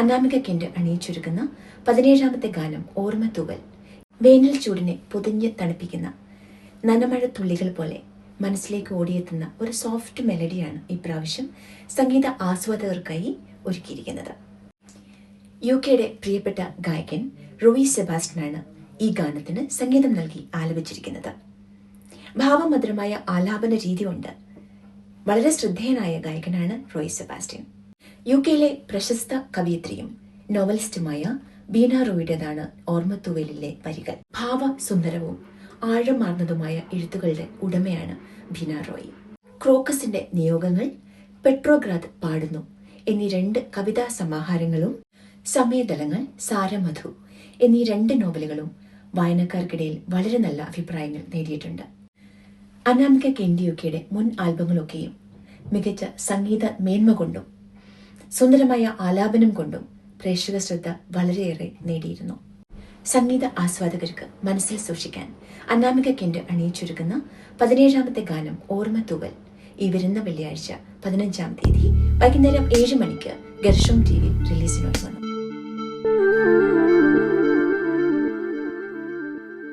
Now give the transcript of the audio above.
Anamika Kent അണിയിച്ചൊരുക്കുന്ന 17ാമത്തെ ഗാനം ഓർമ്മത്തൂവൽ. വേനൽ ചൂടിനെ പൊതിഞ്ഞ് തണുപ്പിക്കുന്ന നനമഴ തുള്ളികൾ പോലെ മനസ്സിലേക്ക് ഓടിയെത്തുന്ന ഒരു സോഫ്റ്റ് മെലഡിയാണ് ഇപ്രാവശ്യം സംഗീത ആസ്വാദകർക്കായി ഒരുക്കിയിരിക്കുന്നത്. UK-യുടെ പ്രിയപ്പെട്ട ഗായകൻ റോയി സെബാസ്റ്റ്യനാണ് ഈ ഗാനത്തിന് സംഗീതം നൽകി ആലപിച്ചിരിക്കുന്നത്. ഭാവമധുരമായ ആലാപന രീതി കൊണ്ട് വളരെ ശ്രദ്ധേയനായ ഗായകനാണ് റോയി സെബാസ്റ്റ്യൻ. UK-യിലെ പ്രശസ്ത കവയിത്രിയും നോവലിസ്റ്റുമായ ബീന റോയിയുടേതാണ് ഓർമ്മത്തൂവലിലെ വരികൾ. ഭാവസുന്ദരവും ആഴമാർന്നതുമായ എഴുത്തുകളുടെ ഉടമയാണ് ബീന റോയി. ക്രോക്കസിന്റെ നിയോഗങ്ങൾ, പെട്രോഗ്രാദ് പാടുന്നു എന്നീ 2 കവിതാ സമാഹാരങ്ങളും സമയദളങ്ങൾ, സാരമധു എന്നീ 2 നോവലുകളും വായനക്കാർക്കിടയിൽ വളരെ നല്ല അഭിപ്രായങ്ങൾ നേടിയിട്ടുണ്ട്. അനാമിക കെന്റ് UK-യുടെ മുൻ ആൽബങ്ങളൊക്കെയും മികച്ച സംഗീത മേന്മ കൊണ്ടും സുന്ദരമായ ആലാപനം കൊണ്ടും പ്രേക്ഷക ശ്രദ്ധ വളരെയേറെ നേടിയിരുന്നു. സംഗീത ആസ്വാദകർക്ക് മനസ്സിൽ സൂക്ഷിക്കാൻ അനാമിക കെന്റ് അണിയിച്ചൊരുക്കുന്ന 17ാമത്തെ ഗാനം ഓർമ്മത്തൂവൽ ഈ വരുന്ന വെള്ളിയാഴ്ച 15-ാം തീയതി വൈകുന്നേരം 7 മണിക്ക് ഗർഷം TV റിലീസിനൊരുങ്ങുന്നു.